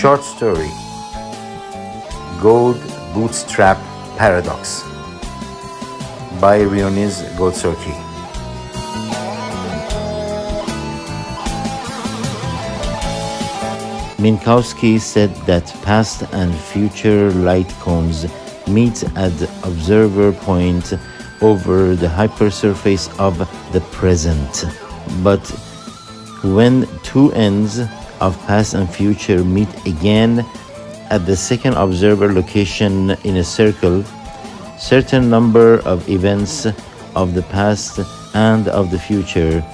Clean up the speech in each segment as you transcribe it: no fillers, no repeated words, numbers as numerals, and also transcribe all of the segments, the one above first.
Short story: Gold Bootstrap Paradox by Rio Golsorkhi. Minkowski said that past and future light cones meet at the observer point over the hypersurface of the present. But when two ends of past and future meet again at the second observer location in a circle, certain number of events of the past and of the future,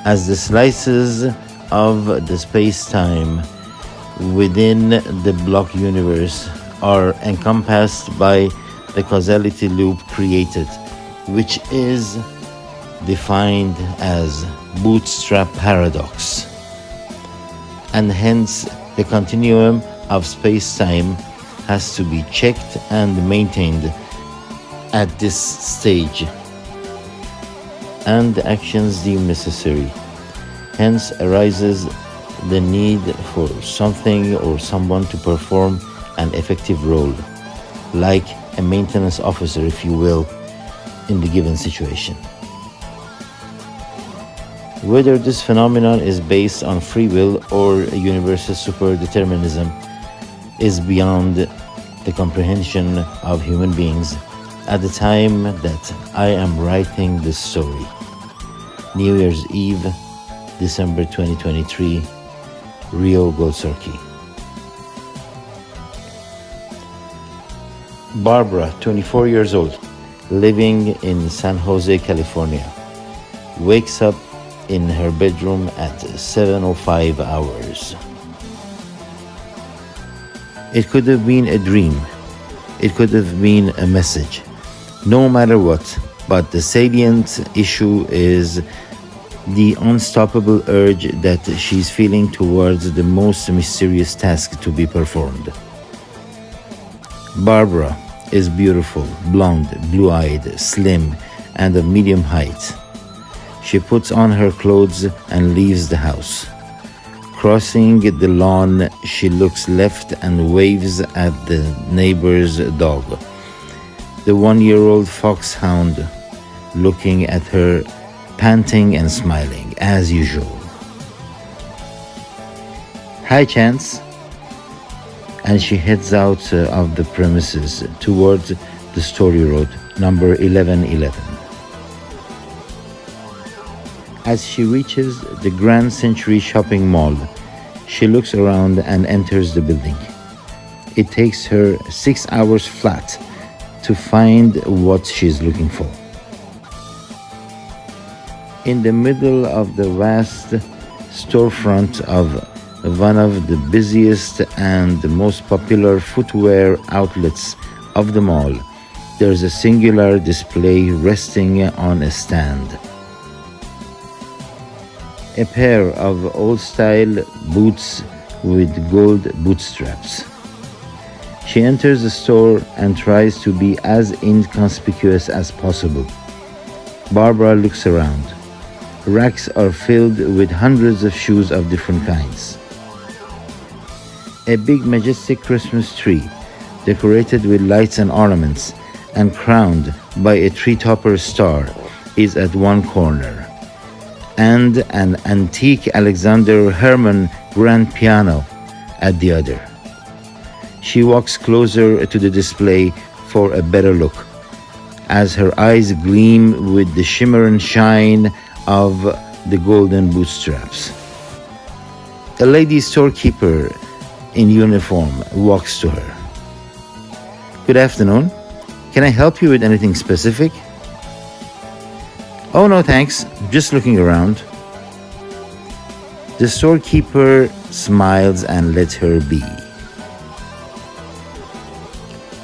as the slices of the space-time within the block universe, are encompassed by the causality loop created, which is defined as bootstrap paradox. And hence the continuum of space-time has to be checked and maintained at this stage, and the actions deemed necessary. Hence arises the need for something or someone to perform an effective role, like a maintenance officer, if you will, in the given situation. Whether this phenomenon is based on free will or a universal superdeterminism is beyond the comprehension of human beings at the time that I am writing this story. New Year's Eve, December 2023, Rio Golsorkhi. Barbara, 24 years old, living in San Jose, California, wakes up in her bedroom at 7:05 hours. It could have been a dream. It could have been a message. No matter what, but the salient issue is the unstoppable urge that she's feeling towards the most mysterious task to be performed. Barbara is beautiful, blonde, blue-eyed, slim, and of medium height. She puts on her clothes and leaves the house. Crossing the lawn, she looks left and waves at the neighbor's dog, the 1-year-old foxhound, looking at her, panting and smiling, as usual. Hi, Chance. And she heads out of the premises towards the Story Road, number 1111. As she reaches the Grand Century Shopping Mall, she looks around and enters the building. It takes her 6 hours flat to find what she's looking for. In the middle of the vast storefront of one of the busiest and the most popular footwear outlets of the mall, there's a singular display resting on a stand. A pair of old-style boots with gold bootstraps. She enters the store and tries to be as inconspicuous as possible. Barbara looks around. Racks are filled with hundreds of shoes of different kinds. A big majestic Christmas tree, decorated with lights and ornaments and crowned by a tree-topper star, is at one corner, and an antique Alexander Herman grand piano at the other. She walks closer to the display for a better look, as her eyes gleam with the shimmer and shine of the golden bootstraps. A lady storekeeper in uniform walks to her. Good afternoon. Can I help you with anything specific? Oh, no, thanks. Just looking around. The storekeeper smiles and lets her be.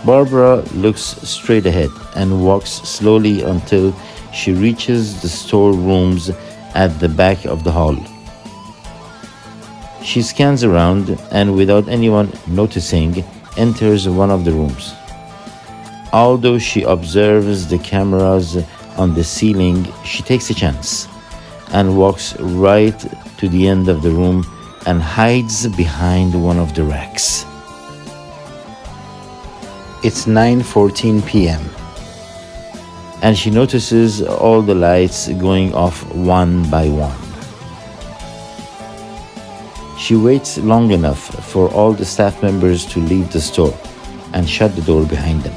Barbara looks straight ahead and walks slowly until she reaches the storerooms at the back of the hall. She scans around and, without anyone noticing, enters one of the rooms. Although she observes the cameras on the ceiling, she takes a chance and walks right to the end of the room and hides behind one of the racks. It's 9:14 p.m. and she notices all the lights going off one by one. She waits long enough for all the staff members to leave the store and shut the door behind them.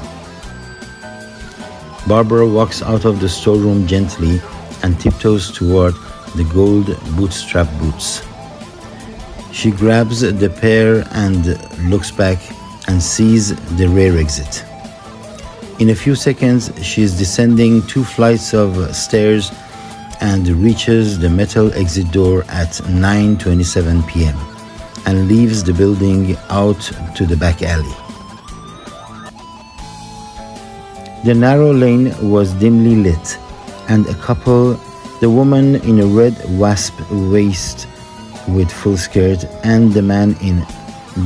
Barbara walks out of the storeroom gently and tiptoes toward the gold bootstrap boots. She grabs the pair and looks back and sees the rear exit. In a few seconds, she is descending 2 flights of stairs and reaches the metal exit door at 9:27 p.m. and leaves the building out to the back alley. The narrow lane was dimly lit, and a couple, the woman in a red wasp waist with full skirt and the man in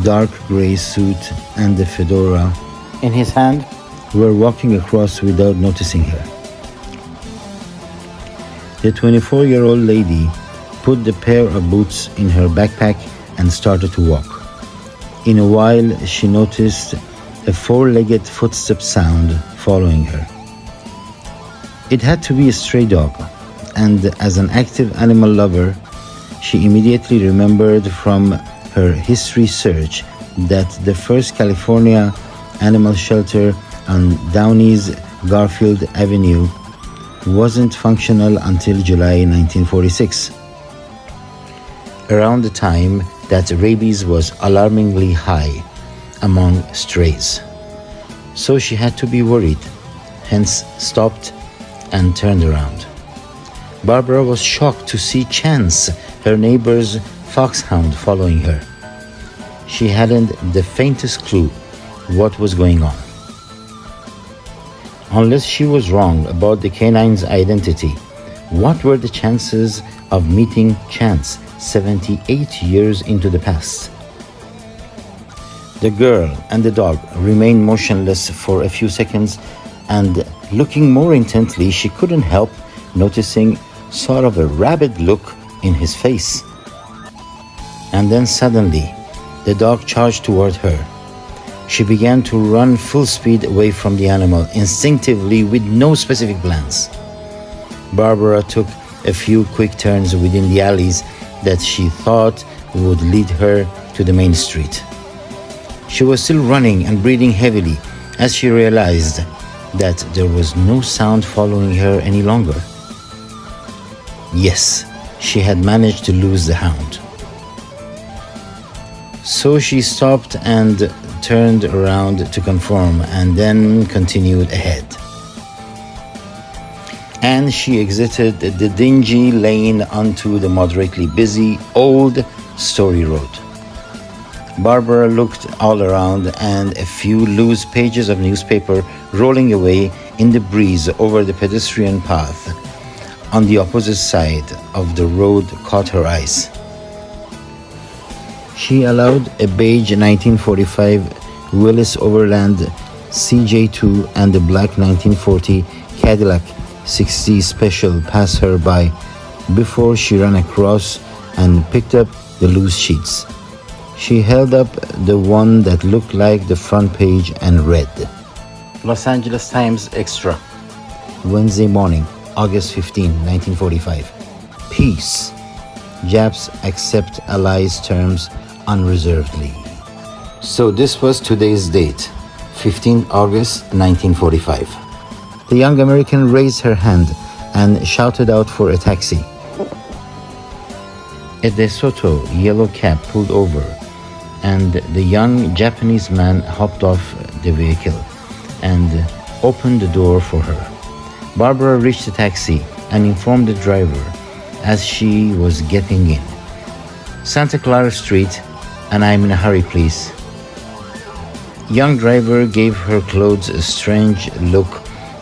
dark gray suit and a fedora in his hand, were walking across without noticing her. The 24-year-old lady put the pair of boots in her backpack and started to walk. In a while, she noticed a 4-legged footstep sound following her. It had to be a stray dog, and as an active animal lover, she immediately remembered from her history search that the first California animal shelter on Downey's Garfield Avenue wasn't functional until July 1946, around the time that rabies was alarmingly high among strays. So she had to be worried, hence stopped and turned around. Barbara was shocked to see Chance, her neighbor's foxhound, following her. She hadn't the faintest clue what was going on. Unless she was wrong about the canine's identity, what were the chances of meeting Chance 78 years into the past? The girl and the dog remained motionless for a few seconds, and looking more intently, she couldn't help noticing sort of a rabid look in his face. And then suddenly, the dog charged toward her. She began to run full speed away from the animal, instinctively with no specific plans. Barbara took a few quick turns within the alleys that she thought would lead her to the main street. She was still running and breathing heavily as she realized that there was no sound following her any longer. Yes, she had managed to lose the hound. So she stopped and turned around to confirm, and then continued ahead. And she exited the dingy lane onto the moderately busy old Story Road. Barbara looked all around, and a few loose pages of newspaper rolling away in the breeze over the pedestrian path on the opposite side of the road caught her eyes. She allowed a beige 1945 Willis Overland CJ2 and a black 1940 Cadillac 60 Special pass her by before she ran across and picked up the loose sheets. She held up the one that looked like the front page and read, Los Angeles Times Extra, Wednesday morning, August 15, 1945. Peace. Japs accept Allies' terms unreservedly. So this was today's date, 15 August 1945. The young American raised her hand and shouted out for a taxi. A DeSoto yellow cab pulled over, and the young Japanese man hopped off the vehicle and opened the door for her. Barbara reached the taxi and informed the driver as she was getting in. Santa Clara Street, and I'm in a hurry, please. Young driver gave her clothes a strange look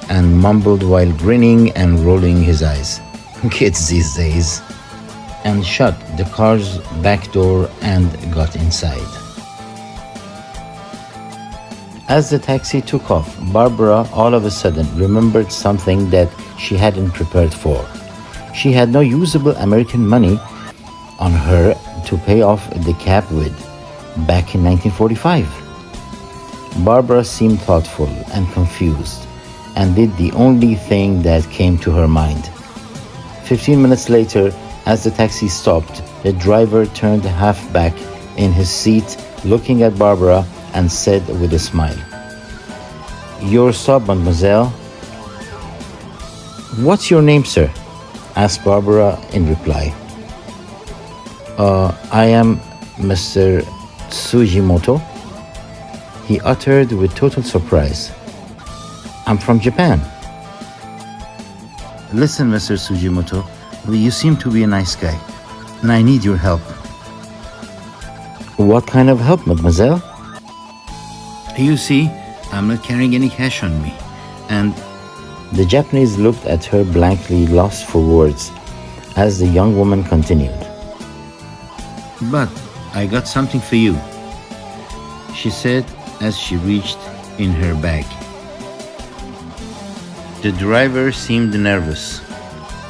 and mumbled while grinning and rolling his eyes. Kids these days. And shut the car's back door and got inside. As the taxi took off, Barbara all of a sudden remembered something that she hadn't prepared for. She had no usable American money on her to pay off the cab with back in 1945. Barbara seemed thoughtful and confused and did the only thing that came to her mind. 15 minutes later, as the taxi stopped, the driver turned half back in his seat, looking at Barbara, and said with a smile, "Your stop, mademoiselle." "What's your name, sir?" asked Barbara in reply. I am Mr. Tsujimoto," he uttered with total surprise. "I'm from Japan." "Listen, Mr. Tsujimoto, you seem to be a nice guy, and I need your help." "What kind of help, mademoiselle?" "You see, I'm not carrying any cash on me, and..." The Japanese looked at her blankly, lost for words, as the young woman continued. "But I got something for you," she said as she reached in her bag. The driver seemed nervous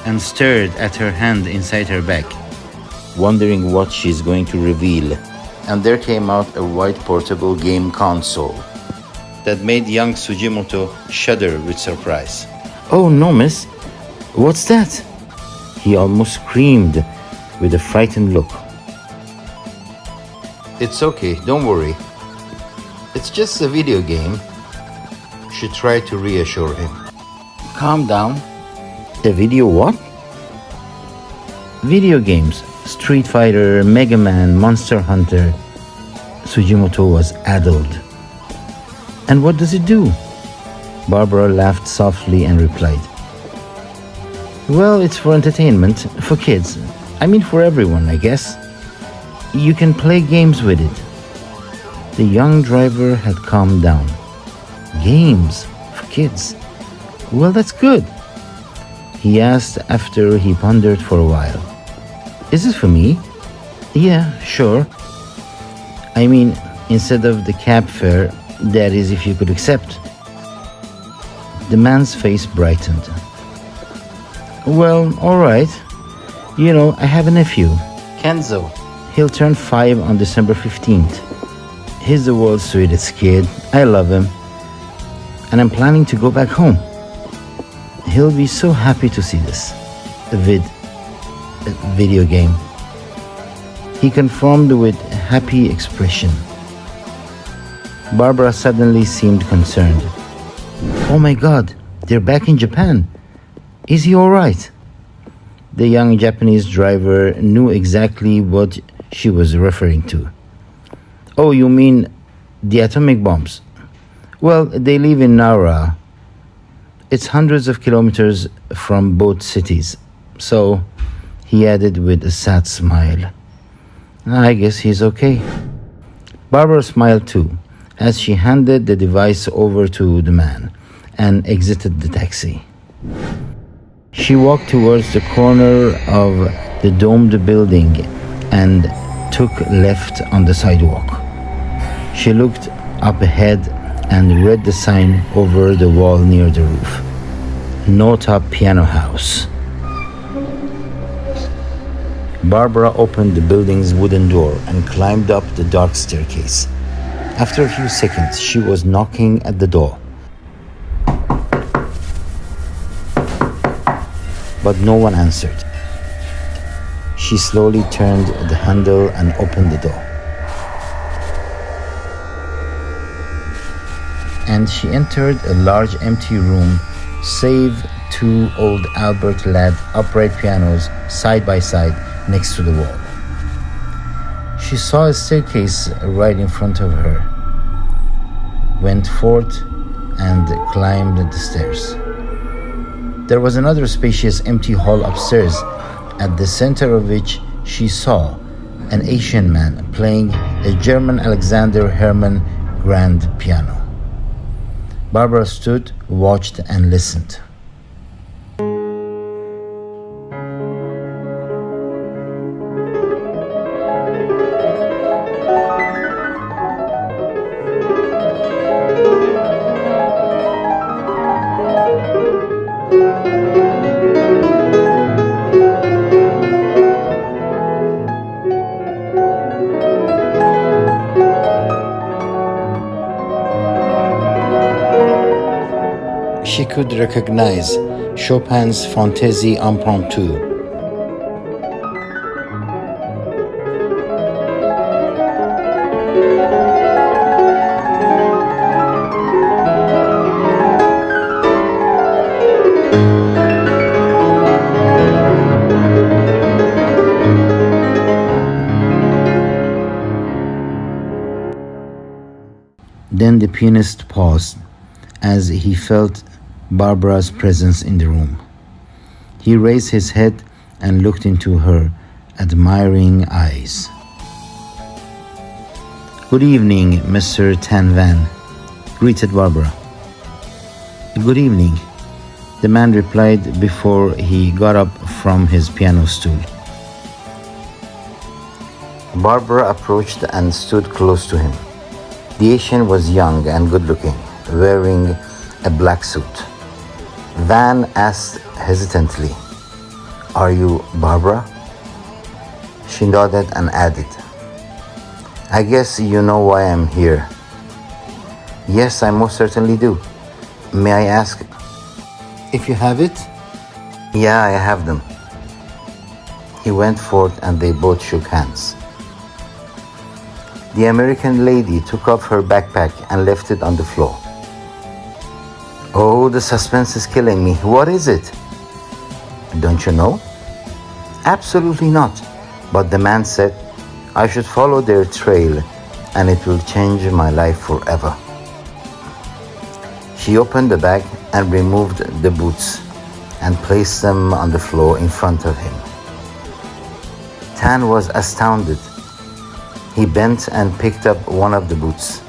and stared at her hand inside her bag, wondering what she's going to reveal. And there came out a white portable game console that made young Tsujimoto shudder with surprise. "Oh no, miss, what's that?" he almost screamed with a frightened look. "It's okay, don't worry. It's just a video game," she tried to reassure him. "Calm down." "A video what?" "Video games. Street Fighter, Mega Man, Monster Hunter." Tsujimoto was addled. "And what does it do?" Barbara laughed softly and replied, "Well, it's for entertainment, for kids. I mean for everyone, I guess. You can play games with it." The young driver had calmed down. "Games for kids? Well, that's good," he asked after he pondered for a while. "Is it for me?" "Yeah, sure. I mean, instead of the cab fare, that is, if you could accept." The man's face brightened. "Well, all right. You know, I have a nephew, Kenzo. He'll turn 5 on December 15th. He's the world's sweetest kid. I love him. And I'm planning to go back home. He'll be so happy to see this. A video game," he confirmed with a happy expression. Barbara suddenly seemed concerned. "Oh my God, they're back in Japan. Is he all right?" The young Japanese driver knew exactly what she was referring to. "Oh, you mean the atomic bombs? Well, they live in Nara. It's hundreds of kilometers from both cities." So, he added with a sad smile, "I guess he's okay." Barbara smiled too, as she handed the device over to the man and exited the taxi. She walked towards the corner of the domed building and took left on the sidewalk. She looked up ahead and read the sign over the wall near the roof. "No Top Piano House." Barbara opened the building's wooden door and climbed up the dark staircase. After a few seconds, she was knocking at the door, but no one answered. She slowly turned the handle and opened the door. And she entered a large empty room, save 2 old Albert Ladd upright pianos side by side next to the wall. She saw a staircase right in front of her, went forth and climbed the stairs. There was another spacious empty hall upstairs, at the center of which she saw an Asian man playing a German Alexander Hermann grand piano. Barbara stood, watched, and listened. she could recognize Chopin's Fantaisie Impromptu. Then the pianist paused as he felt Barbara's presence in the room. He raised his head and looked into her admiring eyes. "Good evening, Mr. Tanvan," greeted Barbara. "Good evening," the man replied before he got up from his piano stool. Barbara approached and stood close to him. The Asian was young and good-looking, wearing a black suit. Van asked hesitantly, "Are you Barbara?" She nodded and added, "I guess you know why I'm here." "Yes, I most certainly do. May I ask if you have it?" "Yeah, I have them." He went forth and they both shook hands. The American lady took off her backpack and left it on the floor. "Oh, the suspense is killing me. What is it?" "Don't you know?" "Absolutely not. But the man said I should follow their trail and it will change my life forever." She opened the bag and removed the boots and placed them on the floor in front of him. Tan was astounded. He bent and picked up one of the boots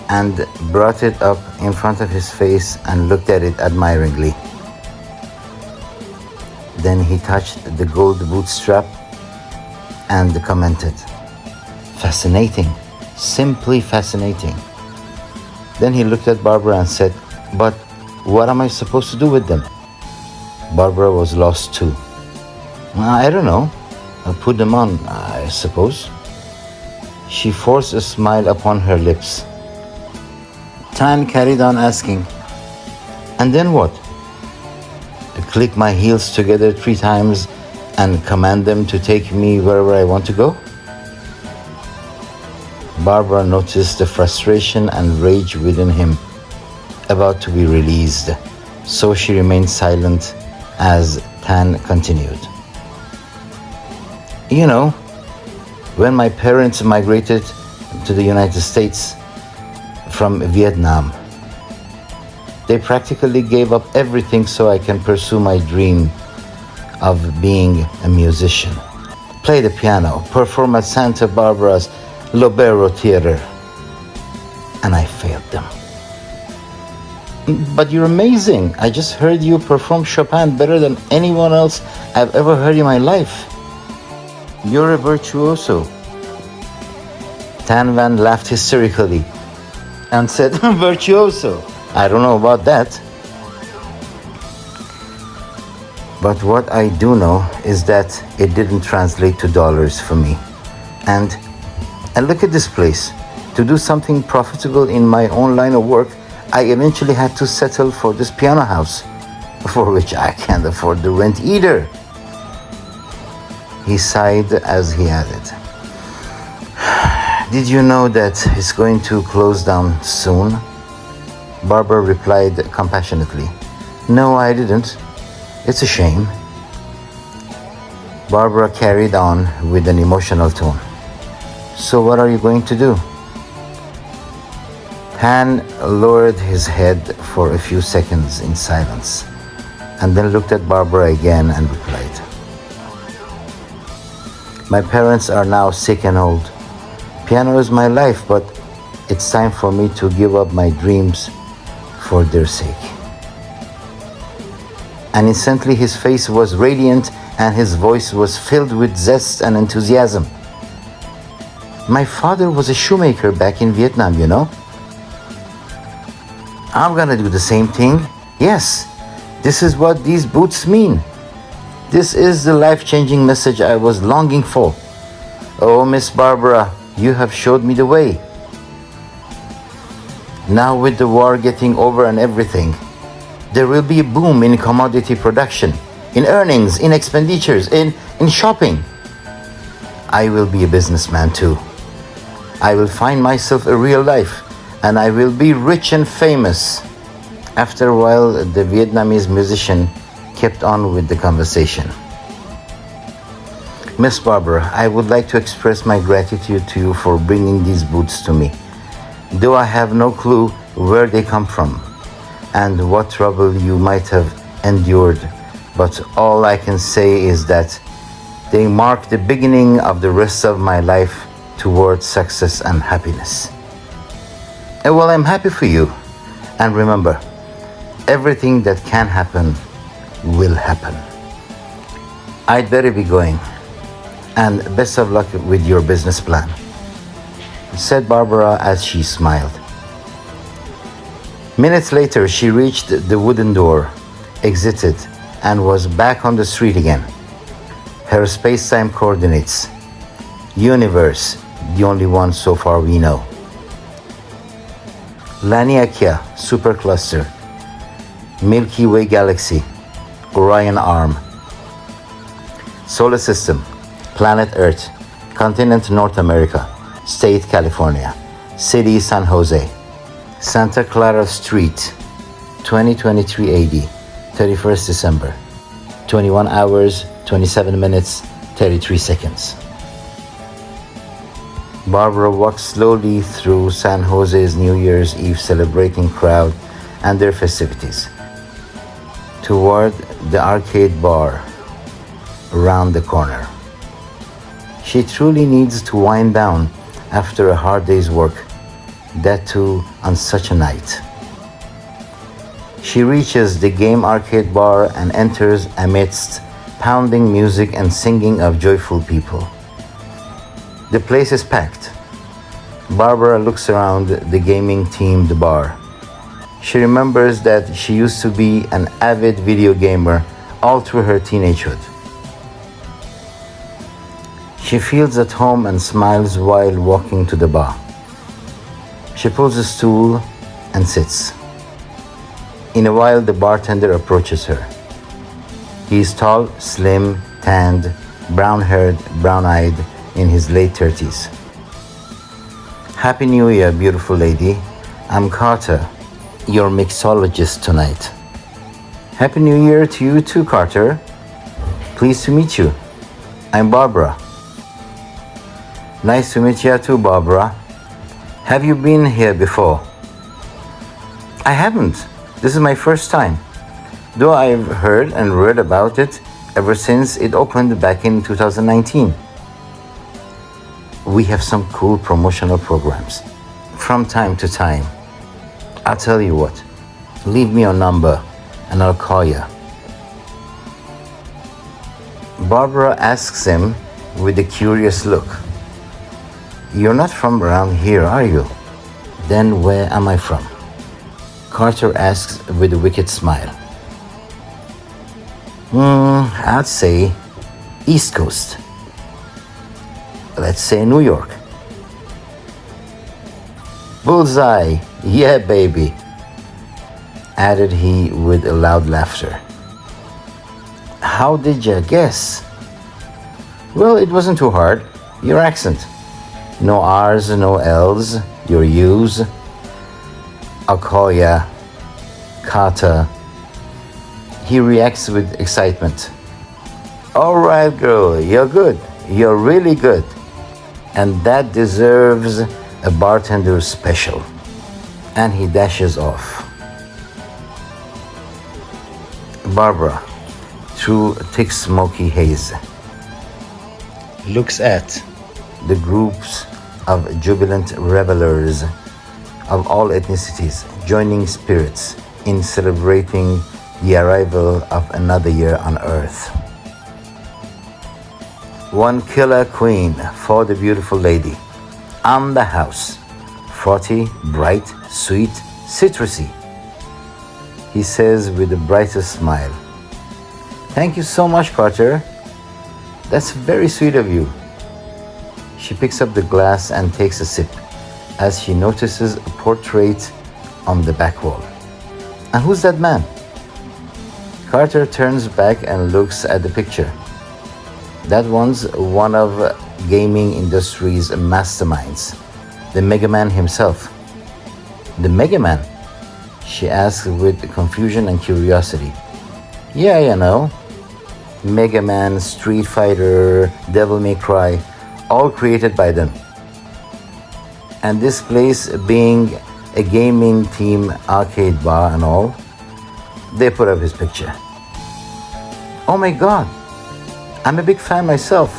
and brought it up in front of his face and looked at it admiringly. Then he touched the gold bootstrap and commented, "Fascinating, simply fascinating." Then he looked at Barbara and said, "But what am I supposed to do with them?" Barbara was lost too. "I don't know. I'll put them on, I suppose." She forced a smile upon her lips. Tan carried on asking, "And then what? Click my heels together 3 times and command them to take me wherever I want to go?" Barbara noticed the frustration and rage within him about to be released, so she remained silent as Tan continued. "You know, when my parents migrated to the United States from Vietnam, they practically gave up everything so I can pursue my dream of being a musician. Play the piano, perform at Santa Barbara's Lobero Theater, and I failed them." "But you're amazing. I just heard you perform Chopin better than anyone else I've ever heard in my life. You're a virtuoso." Tan Van laughed hysterically and said, "Virtuoso? I don't know about that. But what I do know is that it didn't translate to dollars for me. And look at this place. To do something profitable in my own line of work, I eventually had to settle for this piano house, for which I can't afford the rent either." He sighed as he added, "Did you know that it's going to close down soon?" Barbara replied compassionately, "No, I didn't. It's a shame." Barbara carried on with an emotional tone. "So what are you going to do?" Tan lowered his head for a few seconds in silence and then looked at Barbara again and replied, "My parents are now sick and old. Piano is my life, but it's time for me to give up my dreams for their sake." And instantly his face was radiant and his voice was filled with zest and enthusiasm. "My father was a shoemaker back in Vietnam, you know. I'm gonna do the same thing. Yes, this is what these boots mean. This is the life-changing message I was longing for. Oh, Miss Barbara, you have showed me the way. Now with the war getting over and everything, There will be a boom in commodity production, in earnings, in expenditures, in shopping. I will be a businessman too. I will find myself a real life, and I will be rich and famous. After a while, the Vietnamese musician kept on with the conversation. Miss Barbara, I would like to express my gratitude to you for bringing these boots to me. Though I have no clue where they come from and what trouble you might have endured, but all I can say is that they mark the beginning of the rest of my life towards success and happiness. Well, I'm happy for you. And remember, everything that can happen will happen. I'd better be going. And best of luck with your business plan, said Barbara as she smiled. Minutes later, she reached the wooden door, exited, and was back on the street again. Her space-time coordinates. Universe, the only one so far we know. Laniakea supercluster, Milky Way galaxy, Orion Arm. Solar system, planet Earth, continent North America, state California, city San Jose, Santa Clara Street, 2023 AD, 31st December, 21 hours, 27 minutes, 33 seconds. Barbara walked slowly through San Jose's New Year's Eve celebrating crowd and their festivities, toward the arcade bar around the corner. She truly needs to wind down after a hard day's work, that too on such a night. She reaches the game arcade bar and enters amidst pounding music and singing of joyful people. The place is packed. Barbara looks around the gaming-themed bar. She remembers that she used to be an avid video gamer all through her teenagehood. She feels at home and smiles while walking to the bar. She pulls a stool and sits. In a while, the bartender approaches her. He is tall, slim, tanned, brown-haired, brown-eyed, in his late 30s. Happy New Year, beautiful lady. I'm Carter, your mixologist tonight. Happy New Year to you too, Carter. Pleased to meet you. I'm Barbara. Nice to meet you too, Barbara. Have you been here before? I haven't. This is my first time, though I've heard and read about it ever since it opened back in 2019. We have some cool promotional programs from time to time. I'll tell you what, leave me your number and I'll call you. Barbara asks him with a curious look. You're not from around here, are you? Then where am I from? Carter asks with a wicked smile. I'd say East Coast. Let's say New York. Bullseye, yeah baby, added he with a loud laughter. How did you guess? Well, it wasn't too hard. Your accent. No R's, no L's, your U's. I'll call ya Carter. He reacts with excitement. All right, girl, you're good. You're really good. And that deserves a bartender special. And he dashes off. Barbara, through thick smoky haze, looks at the groups of jubilant revelers of all ethnicities joining spirits in celebrating the arrival of another year on Earth. One killer queen for the beautiful lady. On the house. Frothy, bright, sweet, citrusy. He says with the brightest smile. Thank you so much, Carter. That's very sweet of you. She picks up the glass and takes a sip as she notices a portrait on the back wall. And who's that man? Carter turns back and looks at the picture. That one's one of gaming industry's masterminds, the Mega Man himself. The Mega Man? She asks with confusion and curiosity. Yeah, you know. Mega Man, Street Fighter, Devil May Cry, all created by them. And this place being a gaming team arcade bar and all, they put up his picture. Oh my god, I'm a big fan myself.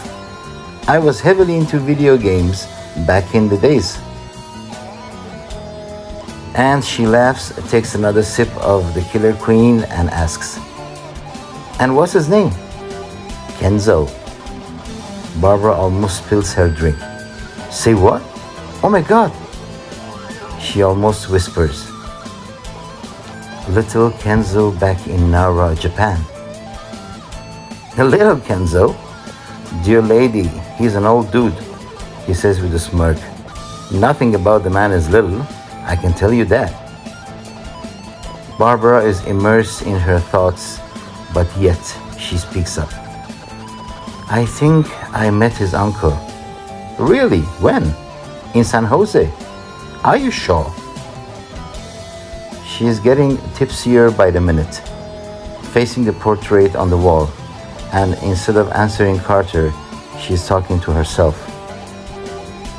I was heavily into video games back in the days. And she laughs, takes another sip of the Killer Queen and asks, and what's his name? Kenzo. Barbara almost spills her drink. Say what? Oh my god. She almost whispers. Little Kenzo back in Nara, Japan. Little Kenzo? Dear lady, he's an old dude, he says with a smirk. Nothing about the man is little, I can tell you that. Barbara is immersed in her thoughts, but yet she speaks up. I think I met his uncle. Really? When? In San Jose? Are you sure? She is getting tipsier by the minute, facing the portrait on the wall, and instead of answering Carter, she is talking to herself.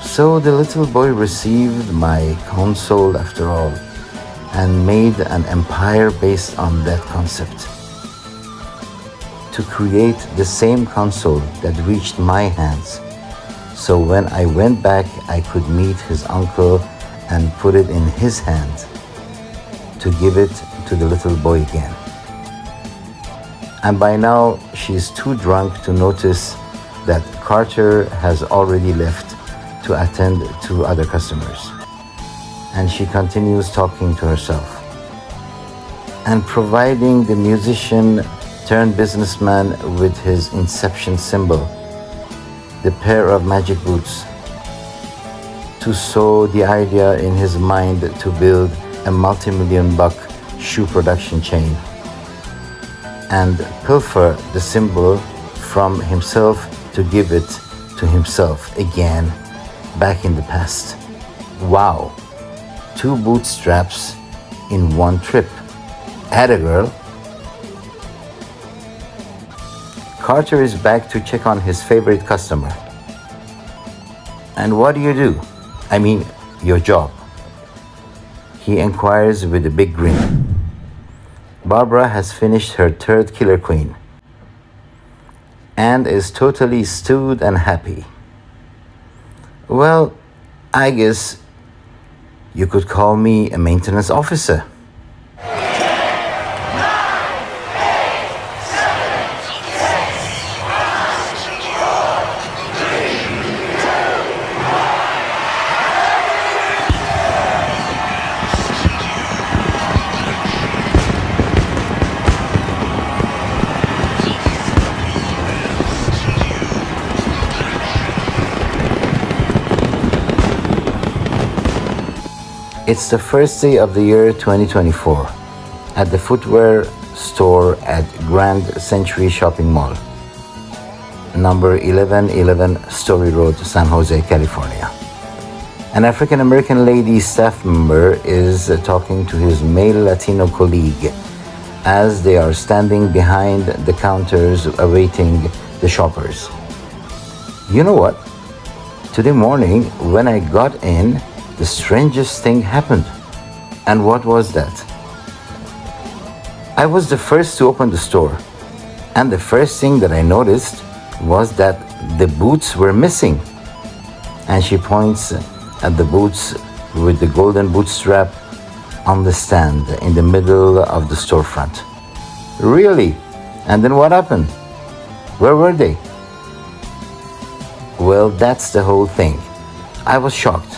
So the little boy received my console after all, and made an empire based on that concept. To create the same console that reached my hands, so when I went back I could meet his uncle and put it in his hand to give it to the little boy again. And by now she's too drunk to notice that Carter has already left to attend to other customers. And she continues talking to herself and providing the musician turned businessman with his inception symbol, the pair of magic boots, to sow the idea in his mind to build a multi-million-buck shoe production chain and pilfer the symbol from himself to give it to himself again back in the past. Wow, 2 bootstraps in one trip. Atta girl. Carter is back to check on his favorite customer. And what do you do? I mean, your job. He inquires with a big grin. Barbara has finished her 3rd Killer Queen and is totally stewed and happy. Well, I guess you could call me a maintenance officer. It's the first day of the year 2024 at the footwear store at Grand Century Shopping Mall, number 1111 Story Road, San Jose, California. An African American lady staff member is talking to his male Latino colleague as they are standing behind the counters awaiting the shoppers. You know what? Today morning when I got in, the strangest thing happened. And what was that? I was the first to open the store, and the first thing that I noticed was that the boots were missing. And she points at the boots with the golden bootstrap on the stand in the middle of the storefront. Really? And then what happened? Where were they? Well, that's the whole thing. I was shocked.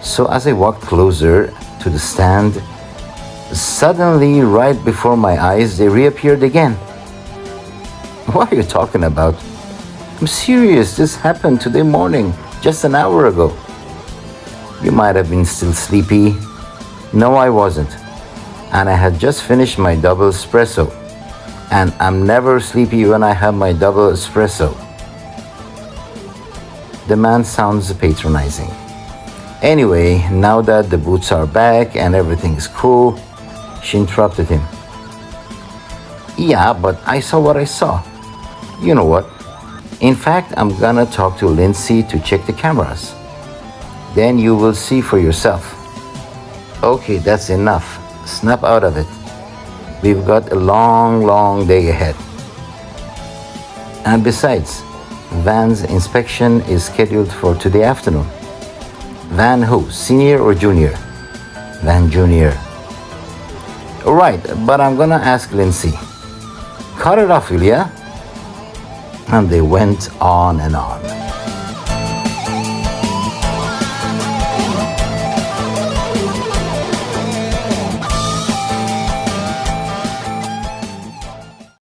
So as I walked closer to the stand, suddenly right before my eyes, they reappeared again. What are you talking about? I'm serious, this happened today morning, just an hour ago. You might have been still sleepy. No, I wasn't. And I had just finished my double espresso. And I'm never sleepy when I have my double espresso. The man sounds patronizing. Anyway, now that the boots are back and everything's cool, she interrupted him. Yeah, but I saw what I saw. You know what? In fact, I'm gonna talk to Lindsay to check the cameras. Then you will see for yourself. Okay, that's enough. Snap out of it. We've got a long day ahead. And besides, Van's inspection is scheduled for today afternoon. Van who? Senior or junior? Van Junior. Right, but I'm gonna ask Lindsay. Cut it off, will ya? And they went on and on.